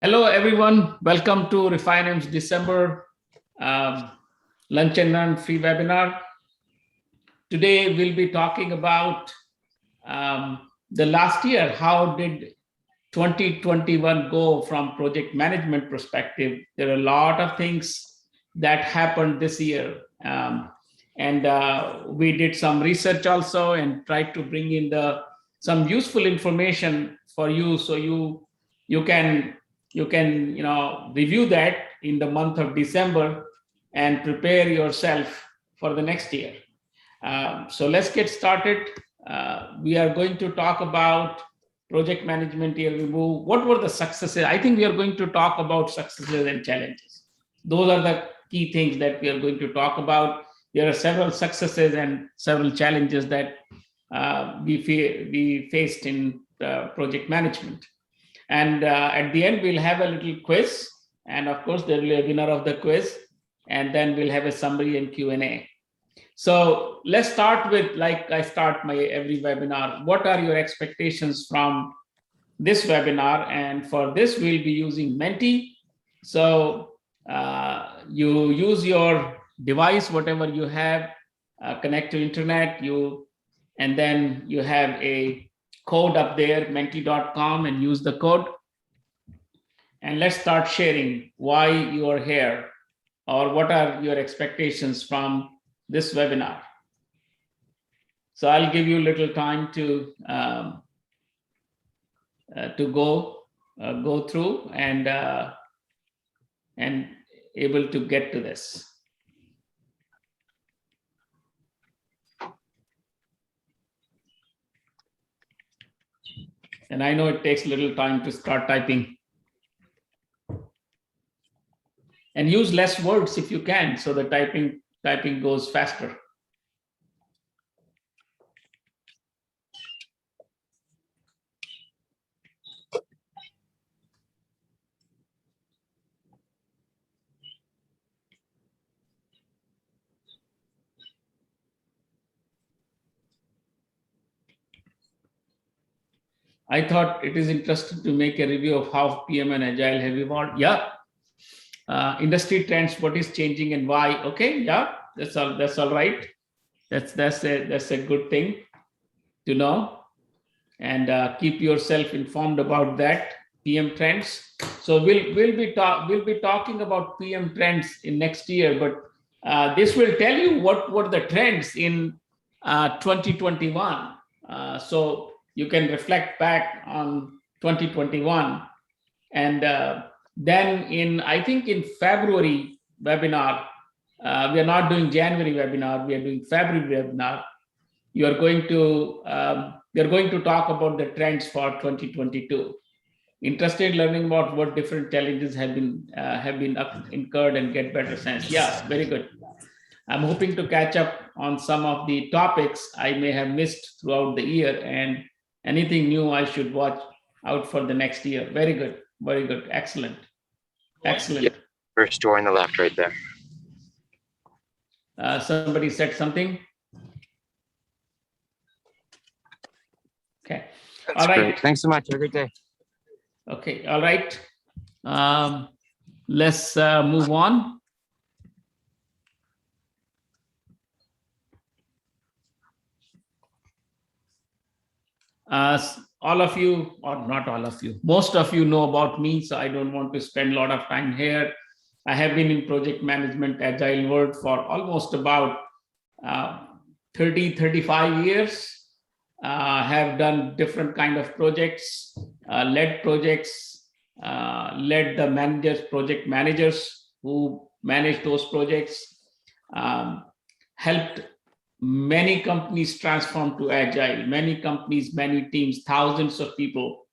Hello, everyone. Welcome to Refinem's December Lunch and Learn free webinar. Today, we'll be talking about the last year. How did 2021 go from project management perspective? There are a lot of things that happened this year. And we did some research also and tried to bring in some useful information for you so you can review that in the month of December and prepare yourself for the next year. So let's get started. We are going to talk about project management year review. What were the successes? I think we are going to talk about successes and challenges. Those are the key things that we are going to talk about. There are several successes and several challenges that we faced in project management. And at the end, we'll have a little quiz. And of course, there will be a winner of the quiz. And then we'll have a summary and Q&A. So let's start with, like I start my every webinar, what are your expectations from this webinar? And for this, we'll be using Menti. So you use your device, whatever you have, connect to internet, and then you have a code up there, menti.com, and use the code. And let's start sharing why you are here or what are your expectations from this webinar. So I'll give you a little time to go through and able to get to this. And I know it takes a little time to start typing. And use less words if you can, so the typing goes faster. I thought it is interesting to make a review of how PM and Agile have evolved. Yeah. Industry trends, what is changing and why? Okay, yeah, that's all right. That's a good thing to know, and keep yourself informed about that PM trends. So we'll be talking about PM trends in next year, but this will tell you what were the trends in 2021. So you can reflect back on 2021, and then I think in February webinar, we are not doing January webinar, we are doing February webinar. We are going to talk about the trends for 2022. Interested in learning about what different challenges have been incurred and get better sense. Yeah, very good. I'm hoping to catch up on some of the topics I may have missed throughout the year, and anything new I should watch out for the next year. Very good. Very good. Excellent. Excellent. Yeah, first door on the left right there. Somebody said something. Okay. That's all right. Great. Thanks so much. Have a great day. Okay. All right. Let's move on. All of you, or not all of you, most of you know about me, so I don't want to spend a lot of time here. I have been in project management agile world for almost about 35 years. Have done different kind of projects, led projects, led the managers, project managers who manage those projects, helped many companies transform to agile, many companies, many teams, thousands of people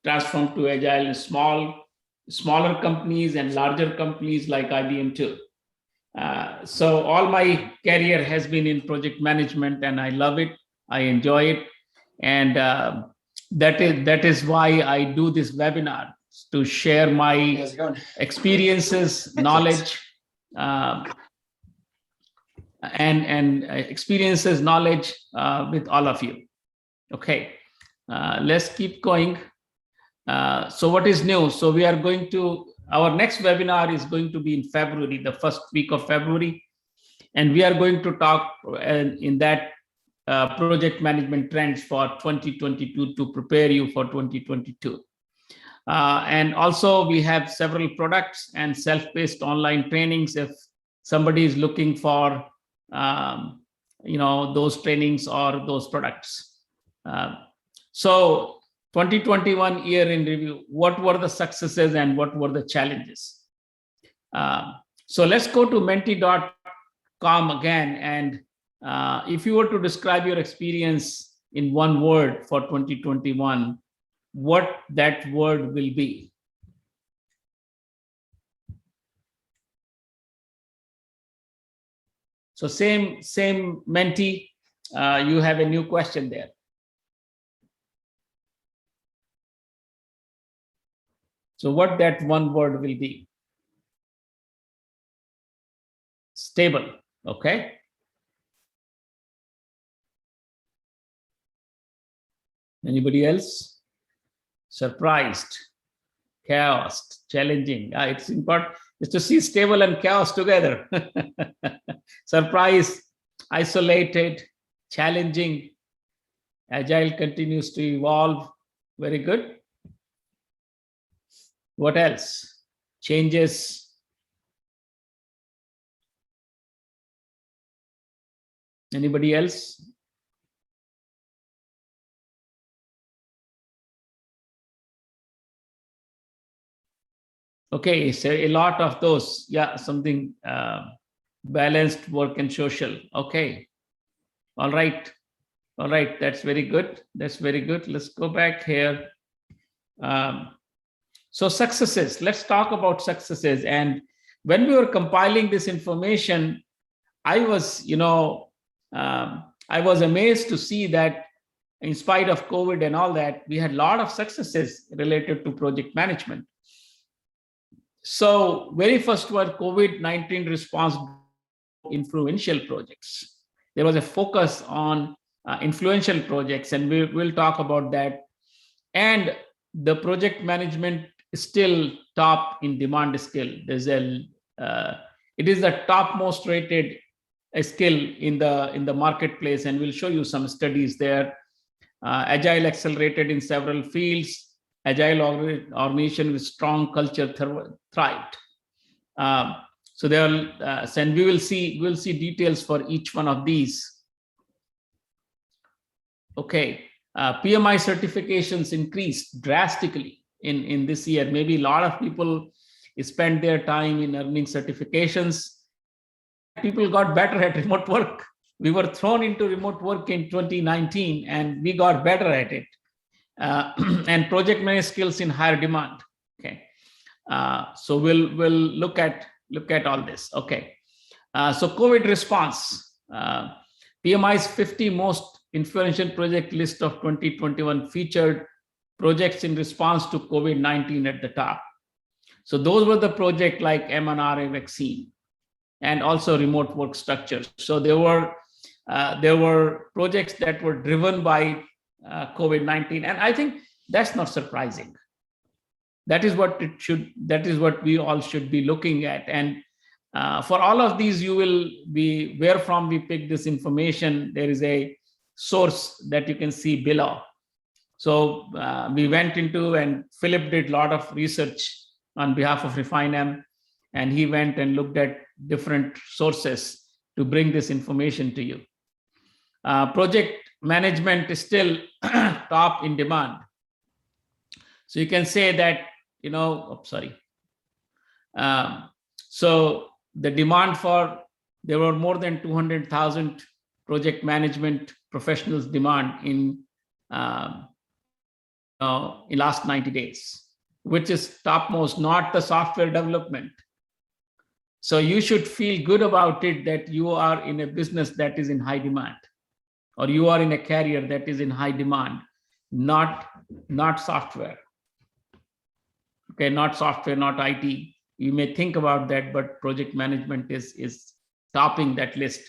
transform to agile in smaller companies and larger companies like IBM too. So all my career has been in project management, and I love it. I enjoy it. And that is why I do this webinar, to share my experiences, knowledge, and experiences, knowledge with all of you. Okay, let's keep going. So what is new? So we are going to, our next webinar is going to be in February, the first week of February. And we are going to talk in that project management trends for 2022 to prepare you for 2022. And also we have several products and self-paced online trainings if somebody is looking for those trainings or those products. So 2021 year in review, what were the successes and what were the challenges? So let's go to menti.com again. And if you were to describe your experience in one word for 2021, what that word will be? So same Menti, you have a new question there. So what that one word will be? Stable, okay? Anybody else? Surprised, chaos, challenging. It's important is to see stable and chaos together. Surprise, isolated, challenging, agile continues to evolve. Very good. What else? Changes. Anybody else? Okay, so a lot of those, yeah, something balanced work and social. Okay, all right, that's very good. That's very good. Let's go back here. So successes, let's talk about successes. And when we were compiling this information, I was amazed to see that in spite of COVID and all that, we had a lot of successes related to project management. So very first was COVID-19 response influential projects. There was a focus on influential projects, and we'll talk about that. And the project management is still top in demand skill. There's it is the topmost rated skill in the marketplace, and we'll show you some studies there. Agile accelerated in several fields. Agile organization with strong culture thrived. So and we'll see details for each one of these. Okay, PMI certifications increased drastically in this year. Maybe a lot of people spend their time in earning certifications. People got better at remote work. We were thrown into remote work in 2019, and we got better at it. And project management skills in higher demand. Okay, so we'll look at all this. Okay, so COVID response, PMI's 50 most influential project list of 2021 featured projects in response to COVID-19 at the top. So those were the projects like mRNA vaccine and also remote work structures. So there were projects that were driven by COVID-19, and I think that's not surprising. That is what it should. That is what we all should be looking at. And for all of these, you will be where from we pick this information. There is a source that you can see below. So we went into, and Philip did a lot of research on behalf of Refine-M, and he went and looked at different sources to bring this information to you. Project management is still top in demand. So you can say that, so the demand there were more than 200,000 project management professionals demand in last 90 days, which is topmost, not the software development. So you should feel good about it that you are in a business that is in high demand, or you are in a career that is in high demand, not software. Okay, not software, not IT. You may think about that, but project management is topping that list.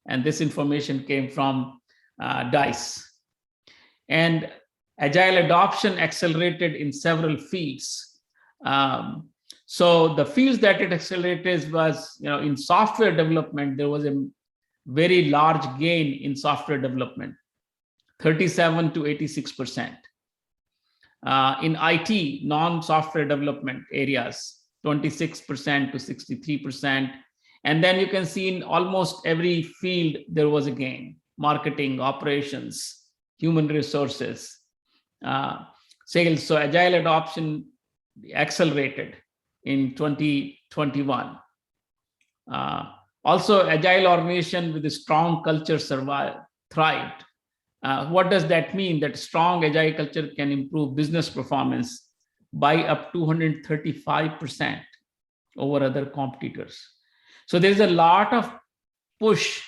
And this information came from DICE. And Agile adoption accelerated in several fields. So the fields that it accelerated was, in software development, there was a very large gain in software development, 37 to 86%. In IT, non-software development areas, 26% to 63%. And then you can see in almost every field, there was a gain: marketing, operations, human resources, sales. So agile adoption accelerated in 2021. Also, agile organization with a strong culture thrived. What does that mean? That strong agile culture can improve business performance by up to 135% over other competitors. So there's a lot of push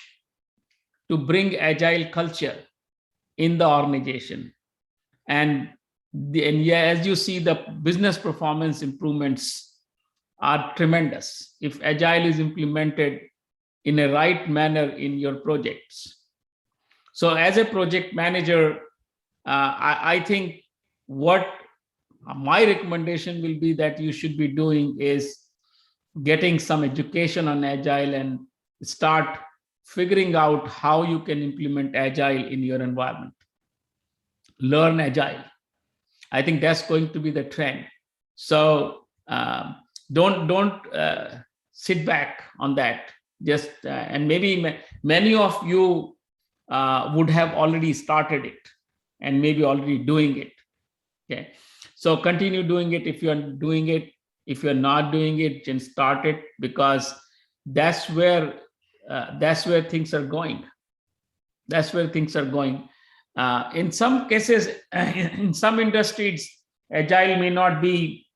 to bring agile culture in the organization. And as you see, the business performance improvements are tremendous if agile is implemented in a right manner in your projects. So as a project manager, I think what my recommendation will be that you should be doing is getting some education on agile and start figuring out how you can implement agile in your environment. Learn agile. I think that's going to be the trend. So don't sit back on that. Just and maybe many of you would have already started it and maybe already doing it. Okay, so continue doing it if you're doing it. If you're not doing it, then start it, because that's where things are going. That's where things are going. In some cases, in some industries, agile may not be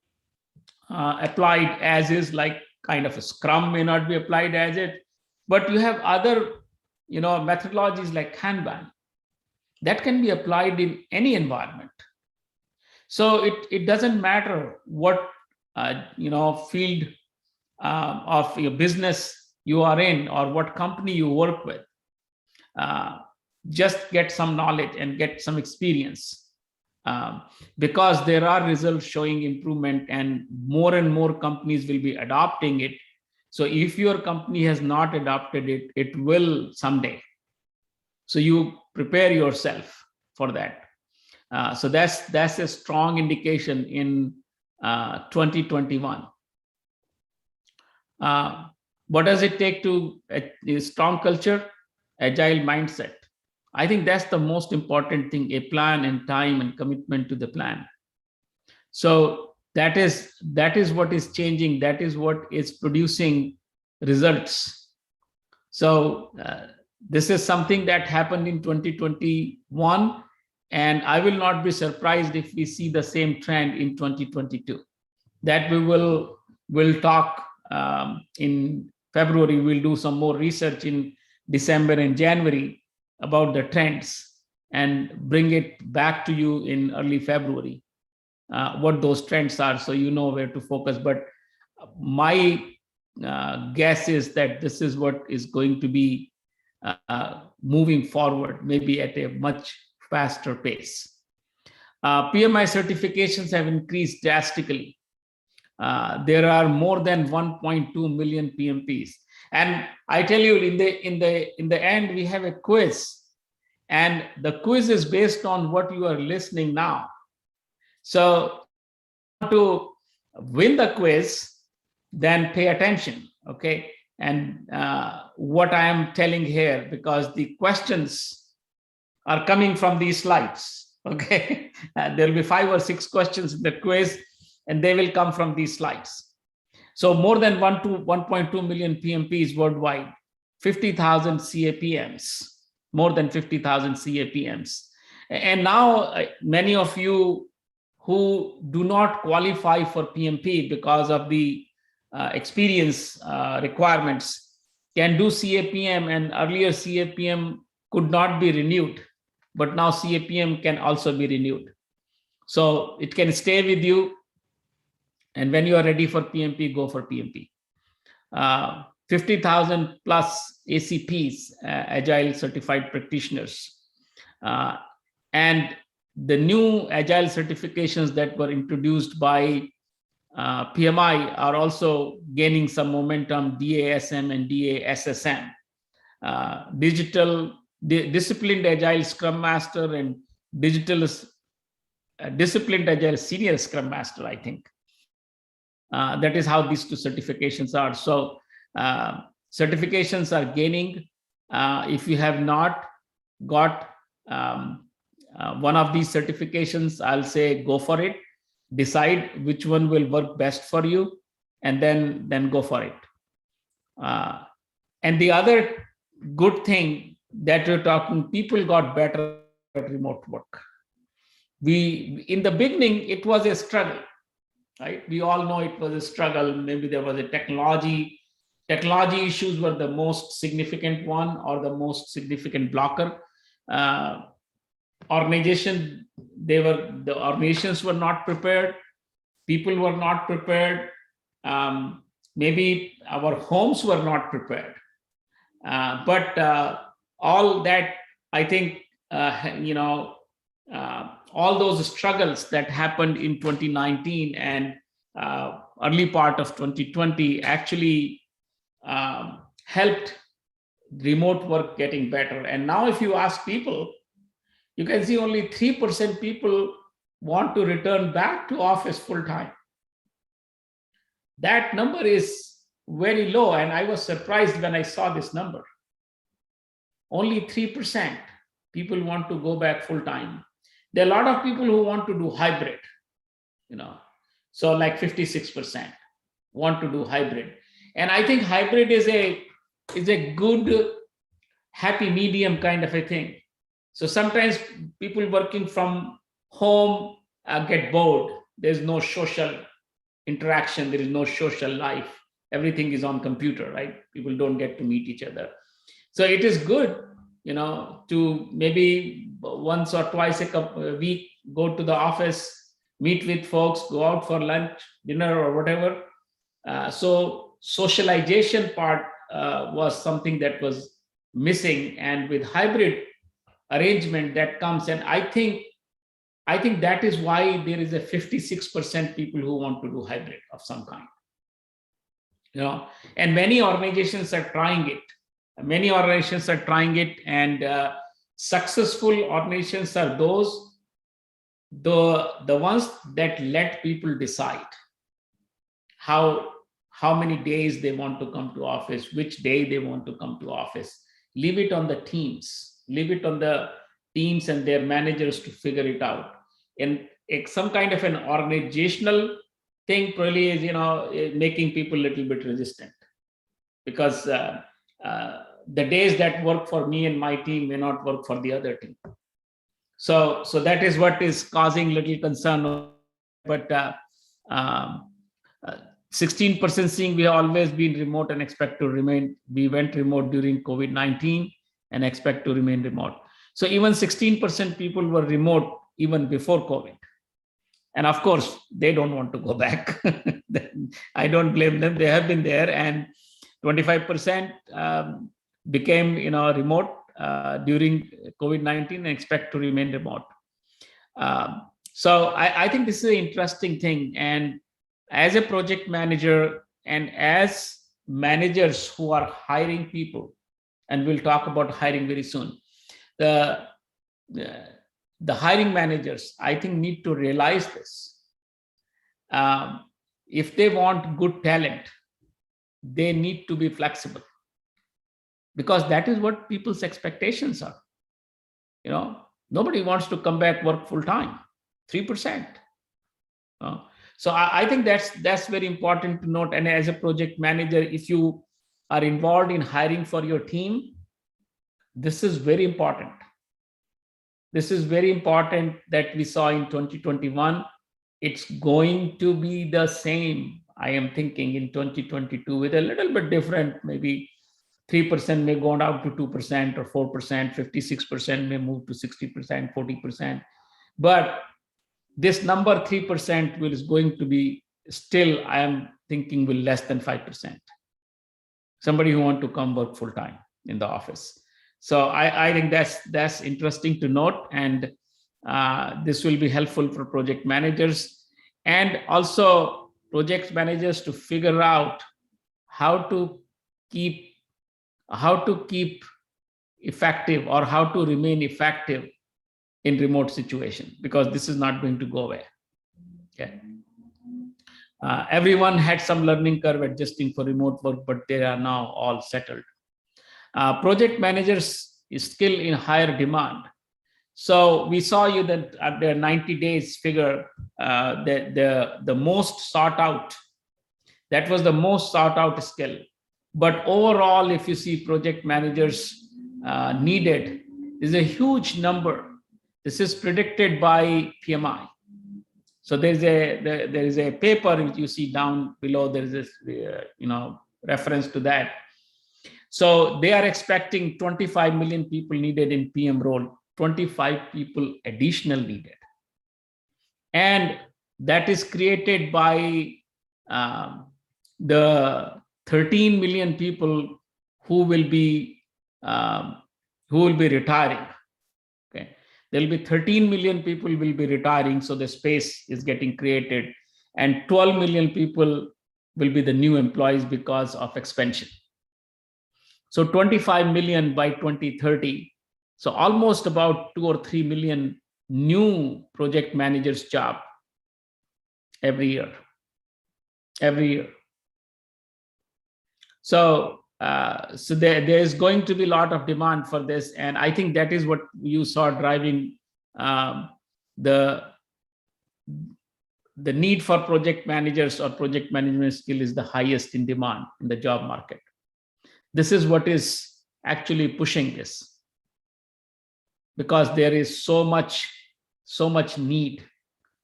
applied as is, like kind of a Scrum may not be applied as it, but you have other methodologies like Kanban that can be applied in any environment. So it doesn't matter what field of your business you are in or what company you work with. Just get some knowledge and get some experience, because there are results showing improvement and more companies will be adopting it. So if your company has not adopted it, it will someday. So you prepare yourself for that. So that's a strong indication in 2021. What does it take to a strong culture? Agile mindset. I think that's the most important thing: a plan and time and commitment to the plan. So that is what is changing. That is what is producing results. So this is something that happened in 2021, and I will not be surprised if we see the same trend in 2022. That we'll talk in February. We'll do some more research in December and January about the trends and bring it back to you in early February, what those trends are, so you know where to focus. But my guess is that this is what is going to be moving forward, maybe at a much faster pace. PMI certifications have increased drastically. There are more than 1.2 million PMPs. And I tell you, in the end, we have a quiz, and the quiz is based on what you are listening now. So to win the quiz, then pay attention, okay? And what I am telling here, because the questions are coming from these slides, okay? There will be 5 or 6 questions in the quiz, and they will come from these slides. So more than 1.2 million PMPs worldwide, 50,000 CAPMs, more than 50,000 CAPMs. And now many of you who do not qualify for PMP because of the experience requirements can do CAPM, and earlier CAPM could not be renewed, but now CAPM can also be renewed. So it can stay with you. And when you are ready for PMP, go for PMP. 50,000 plus ACPs, Agile Certified Practitioners. And the new agile certifications that were introduced by PMI are also gaining some momentum, DASM and DASSM. Disciplined Agile Scrum Master and Disciplined Agile Senior Scrum Master, I think. That is how these two certifications are. So certifications are gaining. If you have not got one of these certifications, I'll say go for it. Decide which one will work best for you, and then go for it. And the other good thing that you're talking, people got better at remote work. In the beginning, it was a struggle, right? We all know it was a struggle. Maybe there was a technology issues were the most significant one, or the most significant blocker. The organizations were not prepared. People were not prepared. Maybe our homes were not prepared. But all that, I think, all those struggles that happened in 2019 and early part of 2020 actually helped remote work getting better. And now if you ask people, you can see only 3% people want to return back to office full time. That number is very low, and I was surprised when I saw this number. Only 3% people want to go back full time. There are a lot of people who want to do hybrid, so like 56% want to do hybrid. And I think hybrid is a good happy medium kind of a thing. So sometimes people working from home get bored. There's no social interaction. There is no social life. Everything is on computer, right? People don't get to meet each other. So it is good, to maybe once or twice a week, go to the office, meet with folks, go out for lunch, dinner, or whatever. So socialization part was something that was missing, and with hybrid arrangement that comes, and I think that is why there is a 56% people who want to do hybrid of some kind. And many organizations are trying it. And successful organizations are those the ones that let people decide how many days they want to come to office, which day they want to come to office. Leave it on the teams. Leave it on the teams and their managers to figure it out. And some kind of an organizational thing probably is, making people a little bit resistant, because the days that work for me and my team may not work for the other team. So that is what is causing little concern. But 16% saying we have always been remote and expect to remain. We went remote during COVID-19 and expect to remain remote. So even 16% people were remote even before COVID. And of course, they don't want to go back. I don't blame them. They have been there, and 25% became remote during COVID-19 and expect to remain remote. So I think this is an interesting thing. And as a project manager and as managers who are hiring people, and we'll talk about hiring very soon, the hiring managers, I think, need to realize this. If they want good talent, they need to be flexible, because that is what people's expectations are. Nobody wants to come back work full time, 3%. So I think that's very important to note. And as a project manager, if you are involved in hiring for your team, this is very important. This is very important that we saw in 2021. It's going to be the same, I am thinking, in 2022 with a little bit different. Maybe 3% may go down to 2% or 4%, 56% may move to 60%, 40%. But this number 3% is going to be still, I am thinking, will less than 5%. Somebody who want to come work full time in the office. So I think that's interesting to note. And This will be helpful for project managers and also project managers to figure out how to keep effective or how to remain effective in remote situation, because this is not going to go away. Okay. Everyone had some learning curve adjusting for remote work, but they are now all settled. Project managers is still in higher demand. So we saw you that at the 90 days figure, the most sought out, that was the most sought out skill. But overall, if you see project managers needed, is a huge number. This is predicted by PMI. So there is a paper which you see down below. There is this reference to that. So they are expecting 25 million people needed in PM role, 25 people additional needed. And that is created by the 13 million people who will be retiring. Okay, there will be 13 million people will be retiring, so the space is getting created, and 12 million people will be the new employees because of expansion. So 25 million by 2030. So almost about 2 or 3 million new project managers job every year. So there is going to be a lot of demand for this, and I think that is what you saw driving the need for project managers or project management skill is the highest in demand in the job market. This is what is actually pushing this, because there is so much need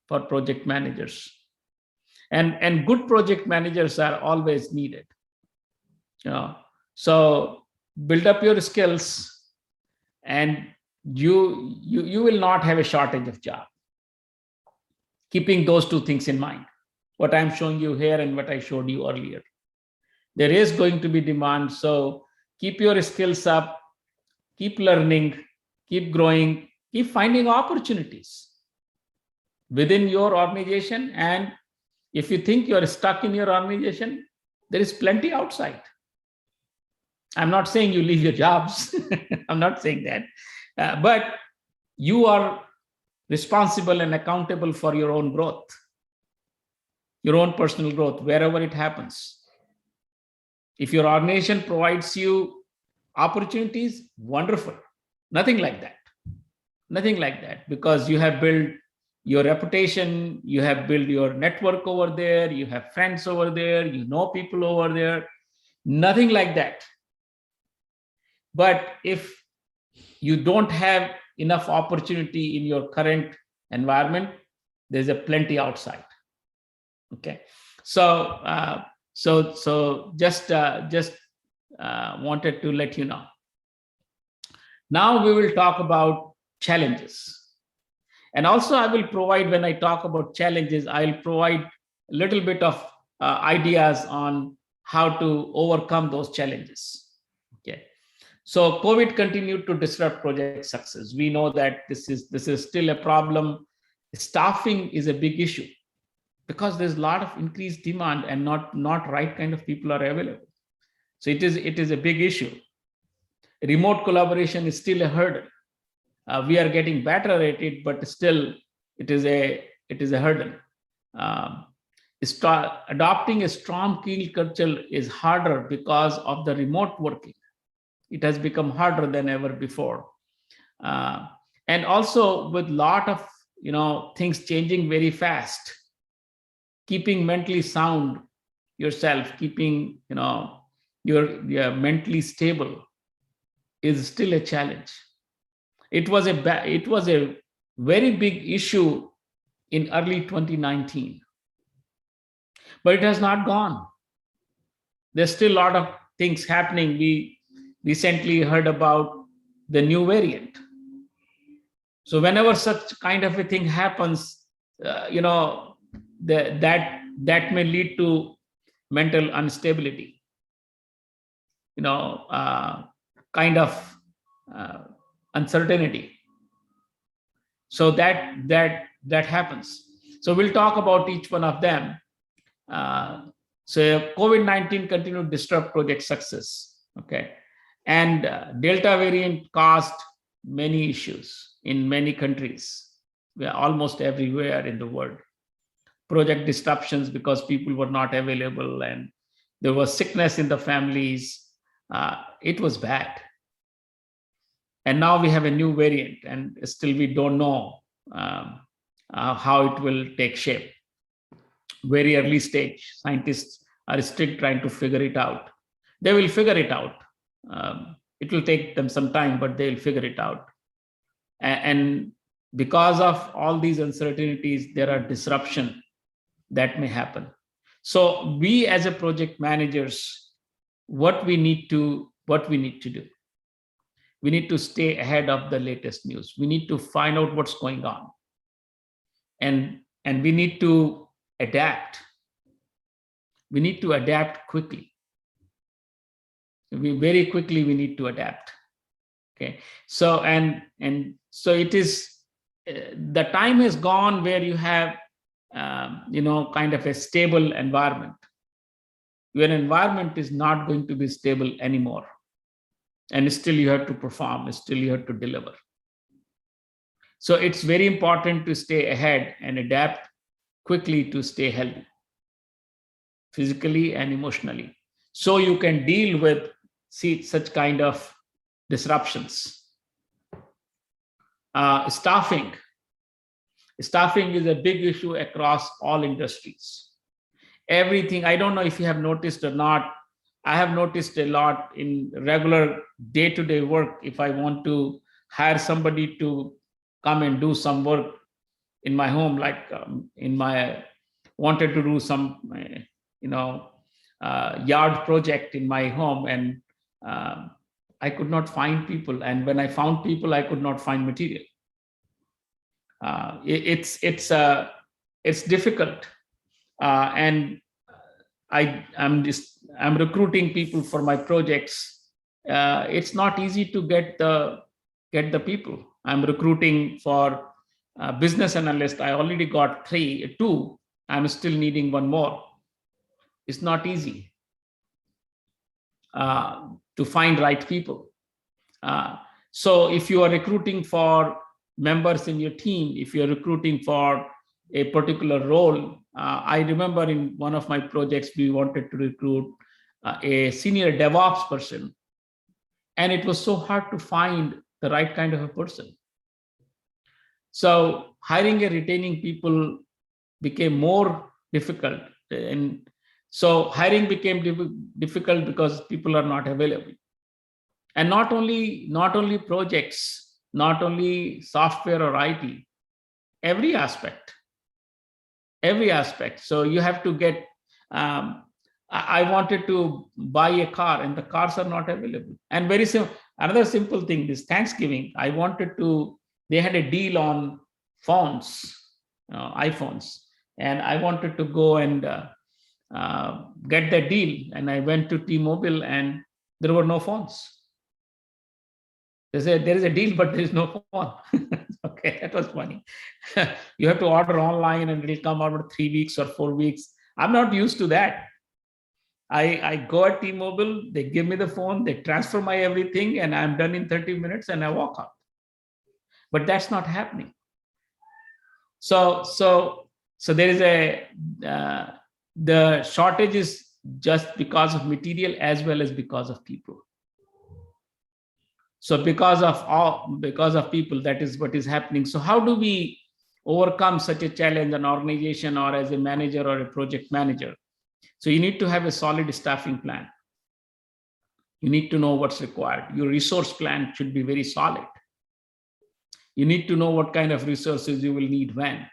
for project managers, and good project managers are always needed. So build up your skills, and you will not have a shortage of job. Keeping those two things in mind, what I'm showing you here and what I showed you earlier, there is going to be demand. So keep your skills up, keep learning, keep growing, keep finding opportunities within your organization. And if you think you're stuck in your organization, there is plenty outside. I'm not saying you leave your jobs. I'm not saying that. But you are responsible and accountable for your own growth, your own personal growth, wherever it happens. If your organization provides you opportunities, wonderful. Nothing like that, because you have built your reputation, you have built your network over there, you have friends over there, you know people over there. Nothing like that. But if you don't have enough opportunity in your current environment, there's a plenty outside. Okay, so just wanted to let you know. Now we will talk about challenges, and also I will provide, when I talk about challenges, I'll provide a little bit of ideas on how to overcome those challenges. Okay. So COVID continued to disrupt project success. We know that this is still a problem. Staffing is a big issue because there's a lot of increased demand and not right kind of people are available. So it is a big issue. Remote collaboration is still a hurdle. We are getting better at it, but still it is a hurdle. Adopting a strong team culture is harder because of the remote working. It has become harder than ever before. And also with a lot of things changing very fast, keeping mentally sound yourself, keeping you're mentally stable is still a challenge. It was a very big issue in early 2019, but it has not gone. There's still a lot of things happening. We recently heard about the new variant. So whenever such kind of a thing happens, that may lead to mental instability, kind of uncertainty. So that happens. So we'll talk about each one of them. So COVID-19 continued to disrupt project success. Okay, and Delta variant caused many issues in many countries. We are almost everywhere in the world. Project disruptions because people were not available and there was sickness in the families. It was bad. And now we have a new variant, and still we don't know how it will take shape. Very early stage. Scientists are still trying to figure it out. They will figure it out. It will take them some time, but they'll figure it out. And because of all these uncertainties, there are disruption that may happen. So we as a project managers, what we need to do, we need to stay ahead of the latest news. We need to find out what's going on, and we need to adapt. We need to adapt quickly. We need to adapt. Okay, so and so it is. The time is gone where you have kind of a stable environment. Your environment is not going to be stable anymore. And still you have to perform, still you have to deliver. So it's very important to stay ahead and adapt quickly to stay healthy, physically and emotionally. So you can deal with such kind of disruptions. Staffing is a big issue across all industries. Everything, I don't know if you have noticed or not, I have noticed a lot in regular day-to-day work. If I want to hire somebody to come and do some work in my home, like wanted to do some, yard project in my home, and I could not find people. And when I found people, I could not find material. It's difficult, and I'm recruiting people for my projects. It's not easy to get the people. I'm recruiting for business analyst. I already got 2. I'm still needing 1 more. It's not easy to find right people. So if you are recruiting for members in your team, if you're recruiting for a particular role, I remember in one of my projects, we wanted to recruit a senior DevOps person. And it was so hard to find the right kind of a person. So hiring and retaining people became more difficult. And so hiring became difficult because people are not available. And not only projects, not only software or IT, every aspect. So you have to get, I wanted to buy a car and the cars are not available. And another simple thing, this Thanksgiving, they had a deal on phones, iPhones. And I wanted to go and get that deal. And I went to T-Mobile and there were no phones. They said there is a deal, but there is no phone. Okay, that was funny. You have to order online and it'll come out in 3 weeks or 4 weeks. I'm not used to that. I go at T-Mobile, they give me the phone, they transfer my everything, and I'm done in 30 minutes and I walk out. But that's not happening. So there is the shortage is just because of material as well as because of people. So because of people, that is what is happening. So how do we overcome such a challenge, an organization or as a manager or a project manager? So you need to have a solid staffing plan. You need to know what's required. Your resource plan should be very solid. You need to know what kind of resources you will need when.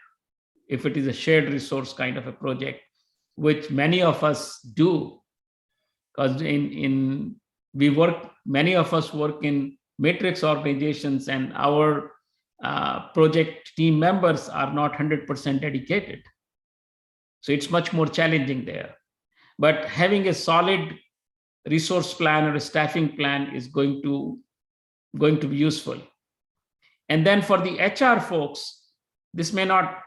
If it is a shared resource kind of a project, which many of us do, because many of us work in matrix organizations, and our project team members are not 100% dedicated. So it's much more challenging there. But having a solid resource plan or a staffing plan is going to be useful. And then for the HR folks, this may not,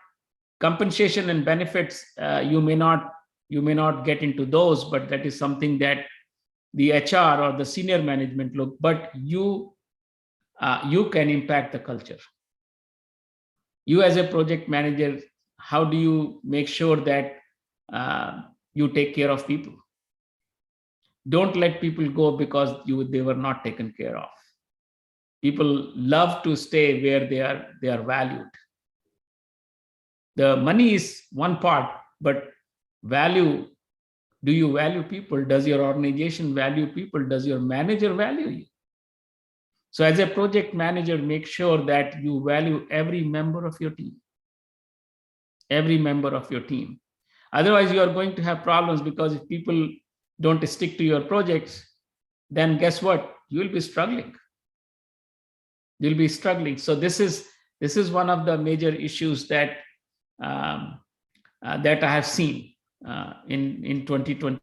compensation and benefits, you may not get into those, but that is something that the HR or the senior management look, but you can impact the culture. You as a project manager, how do you make sure that you take care of people? Don't let people go because they were not taken care of. People love to stay where they are valued. The money is one part, but value, do you value people? Does your organization value people? Does your manager value you? So as a project manager, make sure that you value every member of your team. Every member of your team. Otherwise, you are going to have problems, because if people don't stick to your projects, then guess what? You will be struggling. You'll be struggling. So this is one of the major issues that that I have seen in 2020,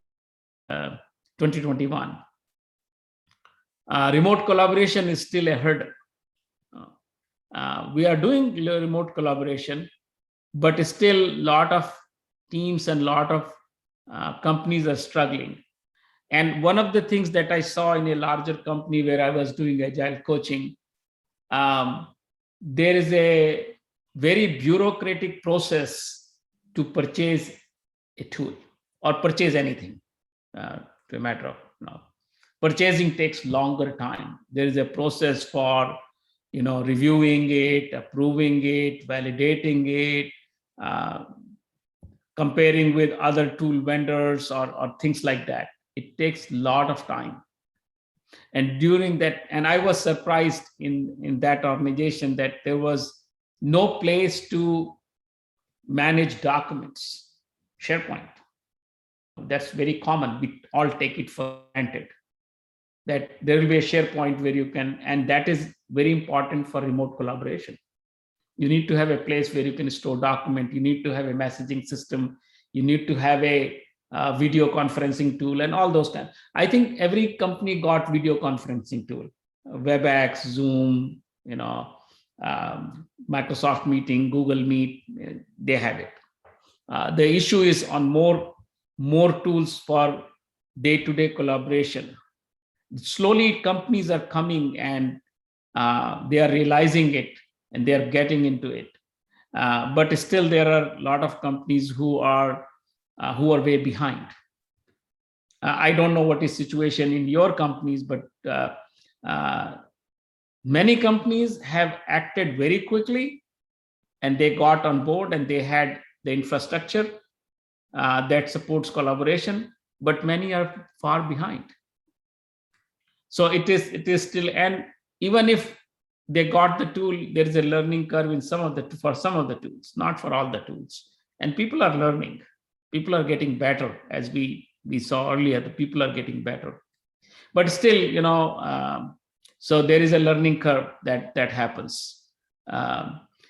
2021. Remote collaboration is still a hurdle. We are doing remote collaboration, but still a lot of teams and a lot of companies are struggling. And one of the things that I saw in a larger company where I was doing agile coaching, there is a very bureaucratic process to purchase a tool or purchase anything, to a matter of now. Purchasing takes longer time. There is a process for reviewing it, approving it, validating it, comparing with other tool vendors or things like that. It takes a lot of time. And during that, and I was surprised in that organization that there was no place to manage documents, SharePoint. That's very common. We all take it for granted that there will be a SharePoint where you can, and that is very important for remote collaboration. You need to have a place where you can store document. You need to have a messaging system. You need to have a video conferencing tool and all those kinds. I think every company got video conferencing tool, WebEx, Zoom, Microsoft Meeting, Google Meet, they have it. The issue is on more tools for day-to-day collaboration. Slowly, companies are coming and they are realizing it and they are getting into it. But still, there are a lot of companies who are way behind. I don't know what is situation in your companies, but many companies have acted very quickly and they got on board and they had the infrastructure that supports collaboration, but many are far behind. So it is still, and even if they got the tool, there is a learning curve in for some of the tools, not for all the tools. And people are learning. People are getting better, as we saw earlier. The people are getting better, but still, so there is a learning curve that happens.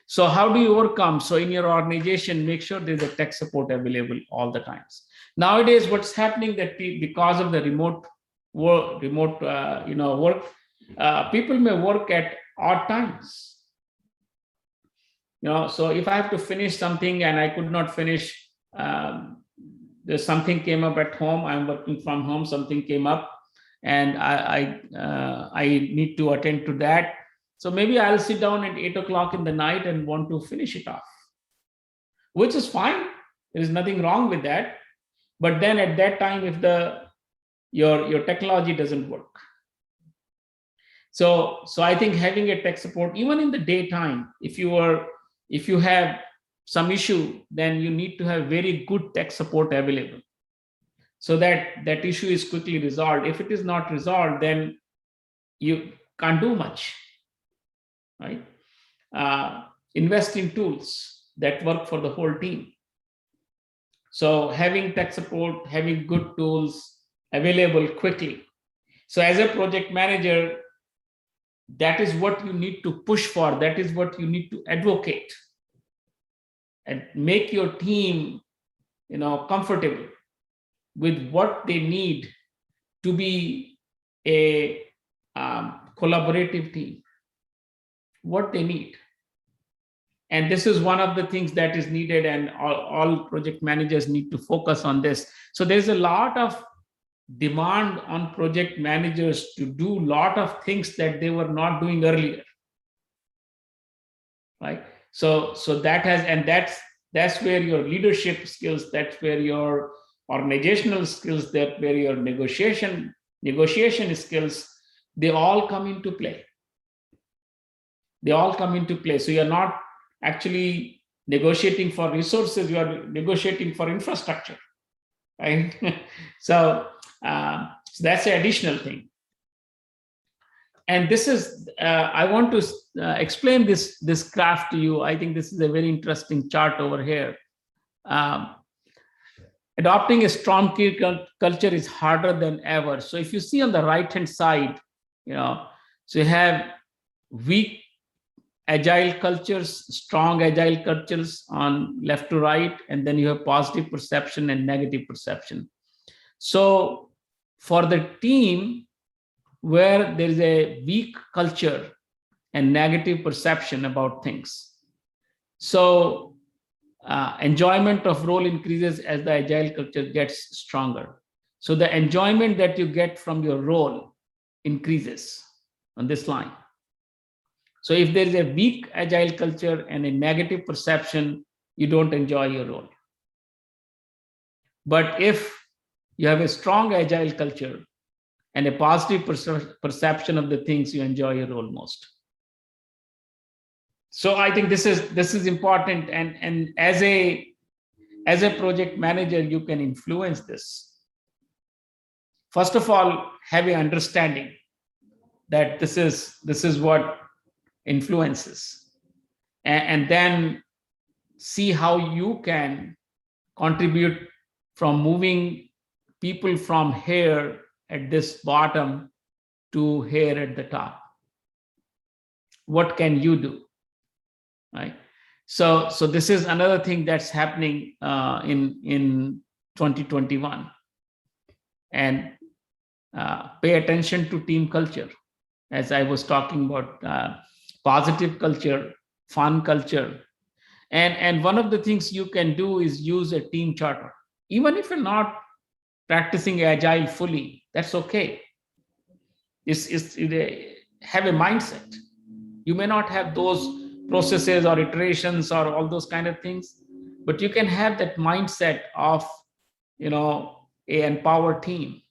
So how do you overcome? So in your organization, make sure there's a tech support available all the times. Nowadays, what's happening that because of the remote work, people may work at odd times. So if I have to finish something and I could not finish, there's something came up at home, I'm working from home, something came up and I need to attend to that. So maybe I'll sit down at 8 o'clock in the night and want to finish it off, which is fine. There is nothing wrong with that. But then at that time, if your technology doesn't work. So I think having a tech support, even in the daytime, if you have some issue, then you need to have very good tech support available so that issue is quickly resolved. If it is not resolved, then you can't do much, right? Invest in tools that work for the whole team. So having tech support, having good tools available quickly. So as a project manager, that is what you need to push for. That is what you need to advocate and make your team, comfortable with what they need to be a collaborative team. what they need. And this is one of the things that is needed, and all project managers need to focus on this. So there's a lot of demand on project managers to do a lot of things that they were not doing earlier, right? So that has, and that's where your leadership skills, that's where your organizational skills, that where your negotiation skills, they all come into play. They all come into play. So you're not actually negotiating for resources, you are negotiating for infrastructure, right? So that's the additional thing. And this is, I want to explain this graph to you. I think this is a very interesting chart over here. Adopting a strong peer culture is harder than ever. So if you see on the right-hand side, so you have weak agile cultures, strong agile cultures on left to right, and then you have positive perception and negative perception. So for the team where there is a weak culture and negative perception about things, so enjoyment of role increases as the agile culture gets stronger. So the enjoyment that you get from your role increases on this line. So if there is a weak agile culture and a negative perception, you don't enjoy your role. But if you have a strong agile culture and a positive perception of the things, you enjoy your role most. So I think this is important, and as a project manager, you can influence this. First of all, have an understanding that this is what influences, and then see how you can contribute from moving people from here at this bottom to here at the top. What can you do, right? So this is another thing that's happening in 2021, and pay attention to team culture, as I was talking about. Positive culture, fun culture. And one of the things you can do is use a team charter. Even if you're not practicing agile fully, that's okay. Have a mindset. You may not have those processes or iterations or all those kind of things, but you can have that mindset of, an empowered team.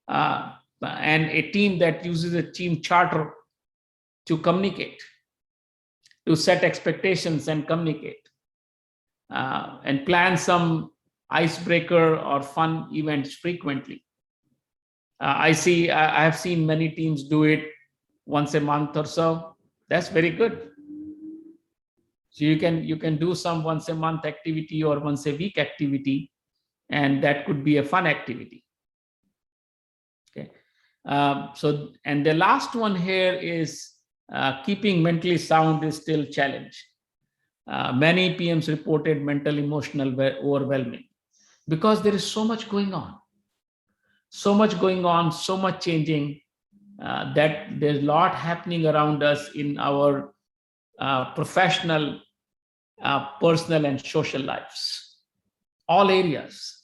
And a team that uses a team charter to communicate, to set expectations and communicate, and plan some icebreaker or fun events frequently. I have seen many teams do it once a month or so. That's very good. So you can do some once a month activity or once a week activity, and that could be a fun activity. Okay. And the last one here is keeping mentally sound is still a challenge. Many PMs reported mental emotional overwhelming because there is so much going on, so much changing, that there's a lot happening around us in our professional, personal, and social lives, all areas.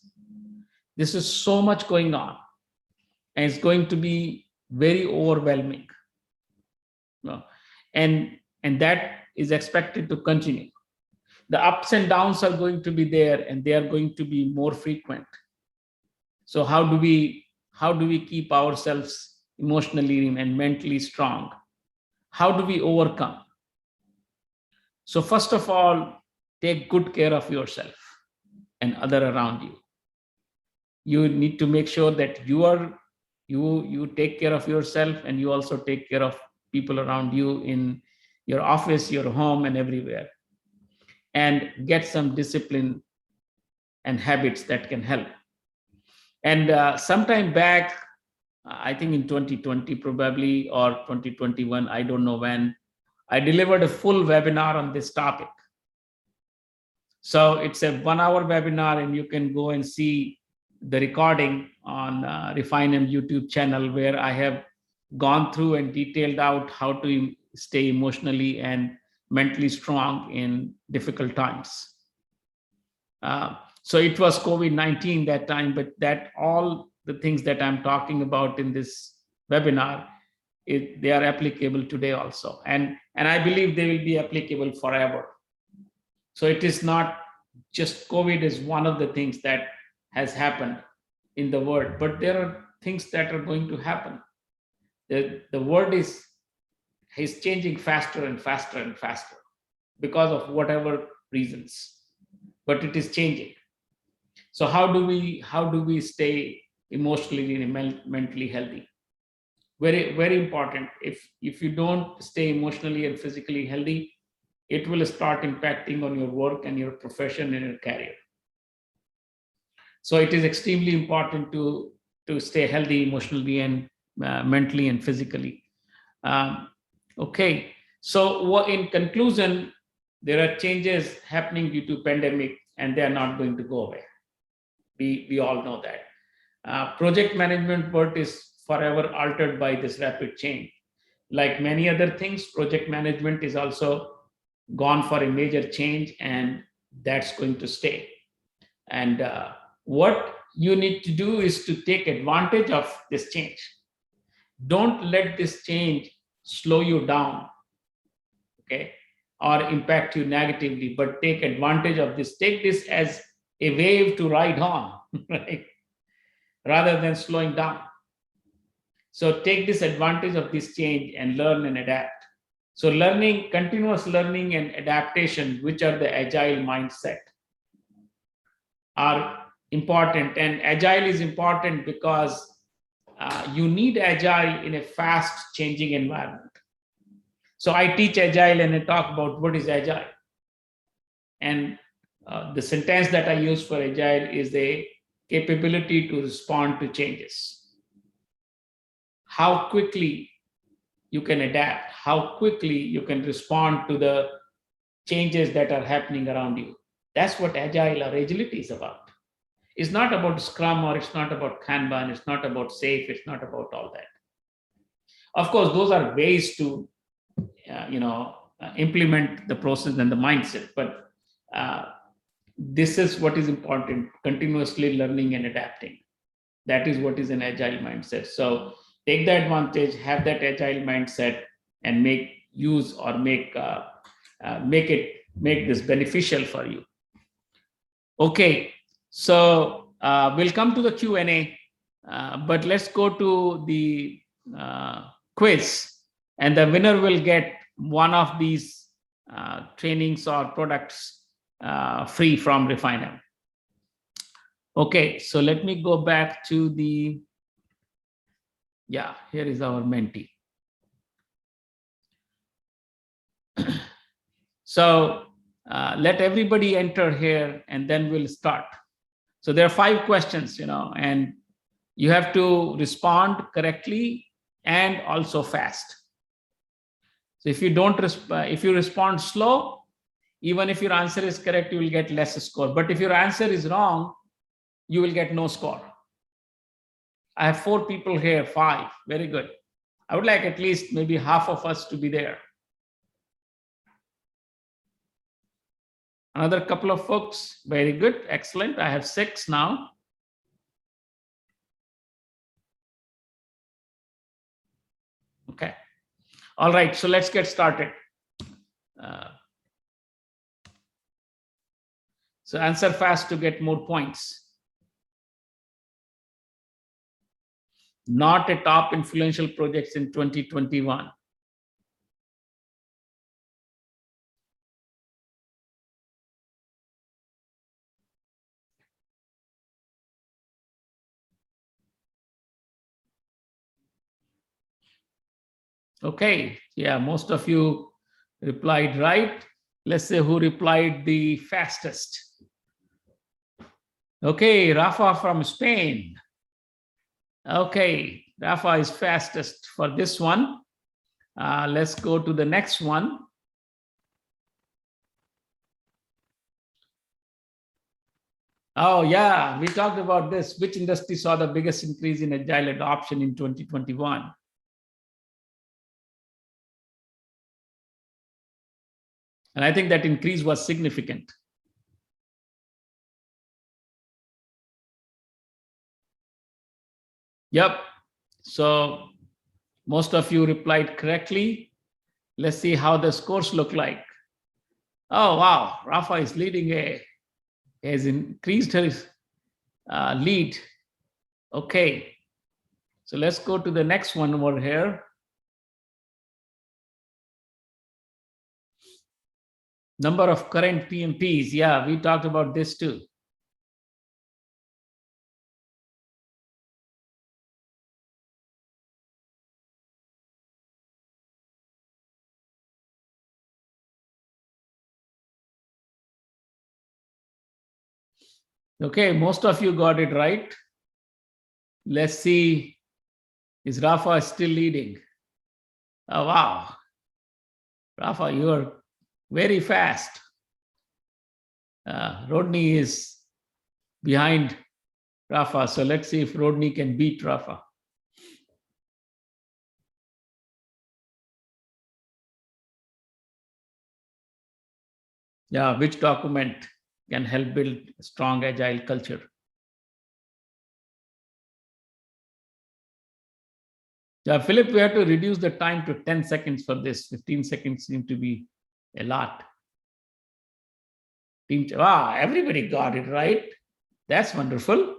This is so much going on, and it's going to be very overwhelming. And that is expected to continue. The ups and downs are going to be there, and they are going to be more frequent. So how do we keep ourselves emotionally and mentally strong? How do we overcome? So first of all, take good care of yourself and other around you. You need to make sure that you take care of yourself, and you also take care of people around you in your office, your home, and everywhere. And get some discipline and habits that can help. And sometime back, I think in 2020 probably, or 2021, I don't know when, I delivered a full webinar on this topic. So it's a 1-hour webinar, and you can go and see the recording on Refine M YouTube channel, where I have gone through and detailed out how to stay emotionally and mentally strong in difficult times. So it was COVID-19 that time, but that all the things that I'm talking about in this webinar, they are applicable today also. And I believe they will be applicable forever. So it is not just COVID is one of the things that has happened in the world, but there are things that are going to happen. The world is changing faster and faster and faster because of whatever reasons, but it is changing. So how do we stay emotionally and mentally healthy? Very, very important. If you don't stay emotionally and physically healthy, it will start impacting on your work and your profession and your career. So it is extremely important to stay healthy emotionally and mentally and physically. Okay, so in conclusion, there are changes happening due to pandemic, and they are not going to go away. We all know that. Project management world is forever altered by this rapid change. Like many other things, project management is also gone for a major change, and that's going to stay. And what you need to do is to take advantage of this change. Don't let this change slow you down, okay, or impact you negatively, but take advantage of this. Take this as a wave to ride on, right? Rather than slowing down. So take this advantage of this change and learn and adapt. So learning, continuous learning and adaptation, which are the agile mindset, are important. And agile is important because you need agile in a fast changing environment. So I teach agile and I talk about what is agile. And the sentence that I use for agile is the capability to respond to changes. How quickly you can adapt, how quickly you can respond to the changes that are happening around you. That's what agile or agility is about. It's not about Scrum, or it's not about Kanban, it's not about SAFe, it's not about all that. Of course, those are ways to implement the process and the mindset, but this is what is important: continuously learning and adapting. That is what is an agile mindset. So take the advantage, have that agile mindset, and make this beneficial for you. Okay, so we'll come to the Q&A, but let's go to the quiz, and the winner will get one of these trainings or products free from Refinem. Okay, so let me go back to the, here is our Menti. So let everybody enter here, and then we'll start. So there are 5 questions, and you have to respond correctly and also fast. So if you respond slow, even if your answer is correct, you will get less score. But if your answer is wrong, you will get no score. I have 4 people here, 5. Very good. I would like at least maybe half of us to be there. Another couple of folks. Very good. Excellent. I have 6 now. Okay. All right. So let's get started. So answer fast to get more points. Not a top influential projects in 2021. Okay, yeah, most of you replied right. Let's say who replied the fastest. Okay, Rafa from Spain. Okay, Rafa is fastest for this one. Let's go to the next one. Oh yeah, we talked about this. Which industry saw the biggest increase in agile adoption in 2021? And I think that increase was significant. Yep. So most of you replied correctly. Let's see how the scores look like. Oh, wow. Rafa is leading has increased his lead. Okay. So let's go to the next one over here. Number of current PMPs. Yeah, we talked about this too. Okay, most of you got it right. Let's see, is Rafa still leading? Oh, wow. Rafa, you are very fast. Rodney is behind Rafa. So let's see if Rodney can beat Rafa. Yeah, which document can help build a strong agile culture? Yeah, Philip, we have to reduce the time to 10 seconds for this. 15 seconds seem to be a lot. Wow, everybody got it right. That's wonderful.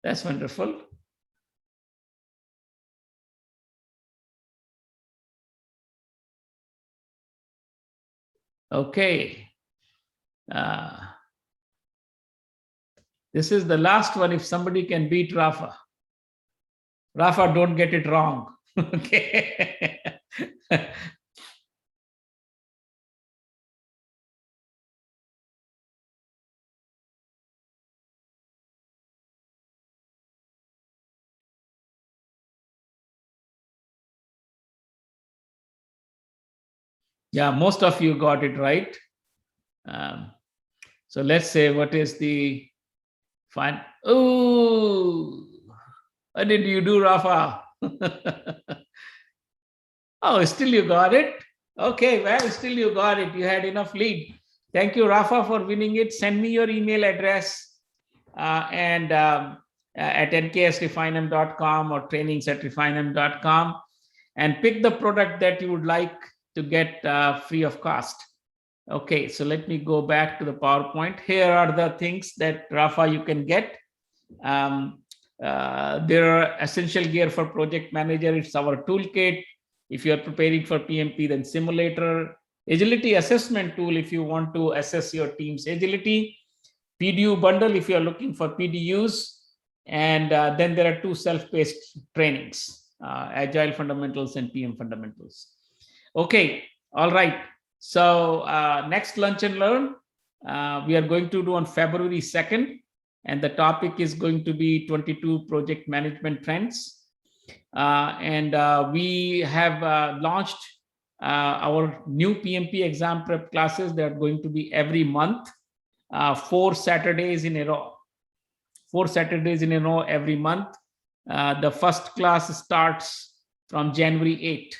That's wonderful. Okay. This is the last one. If somebody can beat Rafa. Rafa, don't get it wrong. Okay. Yeah, most of you got it right. So let's say, what is the fine? Oh, what did you do, Rafa? Oh, still you got it. Okay, well, still you got it. You had enough lead. Thank you, Rafa, for winning it. Send me your email address at nks@refinem.com or trainings@refinem.com and pick the product that you would like to get free of cost. Okay, so let me go back to the PowerPoint. Here are the things that, Rafa, you can get. There are essential gear for project manager. It's our toolkit. If you're preparing for PMP, then simulator, agility assessment tool if you want to assess your team's agility, PDU bundle if you're looking for PDUs, and then there are 2 self-paced trainings, Agile Fundamentals and PM Fundamentals. Okay, all right. So next Lunch and Learn, we are going to do on February 2nd, and the topic is going to be 22 project management trends. We have launched our new PMP exam prep classes. They are going to be every month, 4 Saturdays in a row. 4 Saturdays in a row every month. The first class starts from January 8th.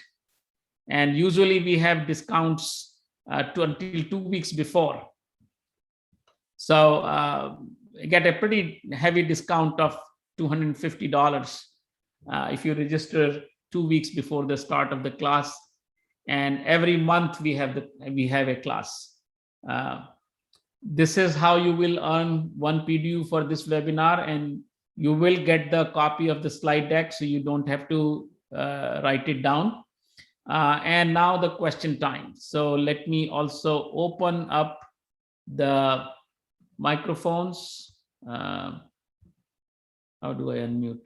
And usually we have discounts until 2 weeks before. So get a pretty heavy discount of $250 if you register 2 weeks before the start of the class. And every month we have a class. This is how you will earn 1 PDU for this webinar, and you will get the copy of the slide deck, so you don't have to write it down. And now the question time. So let me also open up the microphones. How do I unmute?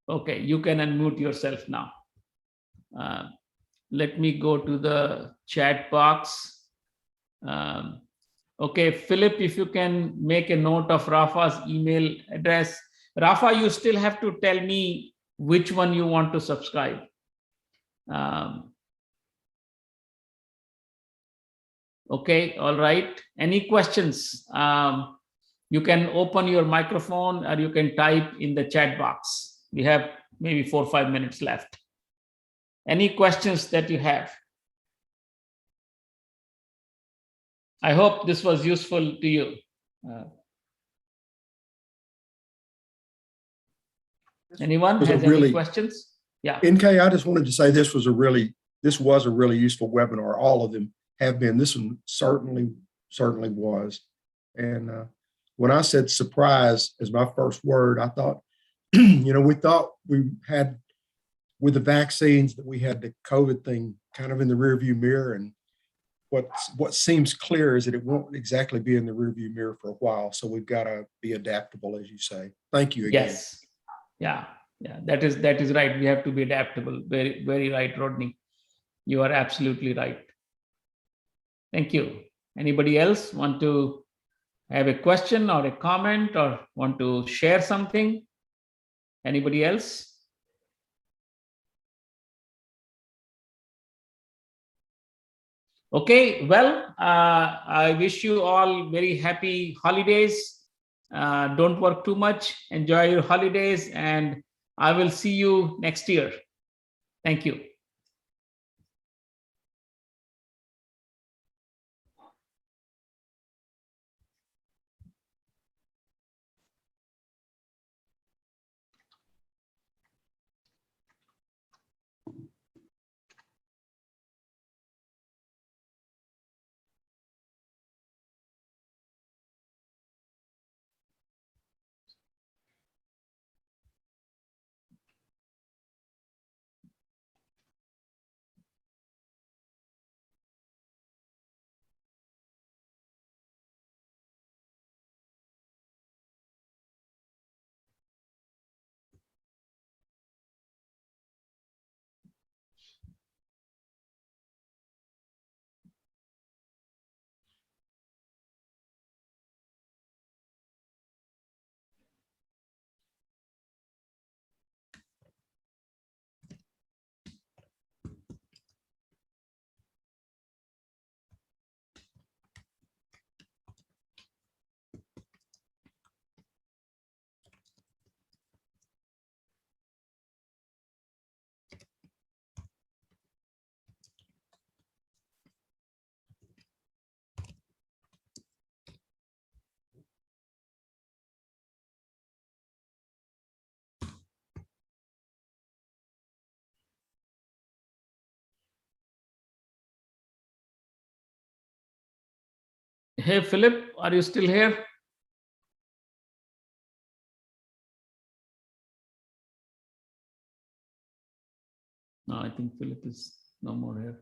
Okay, you can unmute yourself now. Let me go to the chat box. Okay, Philip, if you can make a note of Rafa's email address. Rafa, you still have to tell me which one you want to subscribe. Okay, all right. Any questions? You can open your microphone or you can type in the chat box. We have maybe 4 or 5 minutes left. Any questions that you have? I hope this was useful to you. Anyone was a has really- any questions? Yeah. NK, I just wanted to say this was a really useful webinar. All of them have been. This one certainly was. And when I said surprise as my first word, I thought, we thought we had with the vaccines that we had the COVID thing kind of in the rearview mirror. And what seems clear is that it won't exactly be in the rearview mirror for a while. So we've got to be adaptable, as you say. Thank you again. Yes. Yeah. That is right. We have to be adaptable. Very, very right, Rodney. You are absolutely right. Thank you. Anybody else want to have a question or a comment or want to share something? Anybody else? Okay, well, I wish you all very happy holidays. Don't work too much. Enjoy your holidays, and I will see you next year. Thank you. Hey, Philip, are you still here? No, I think Philip is no more here.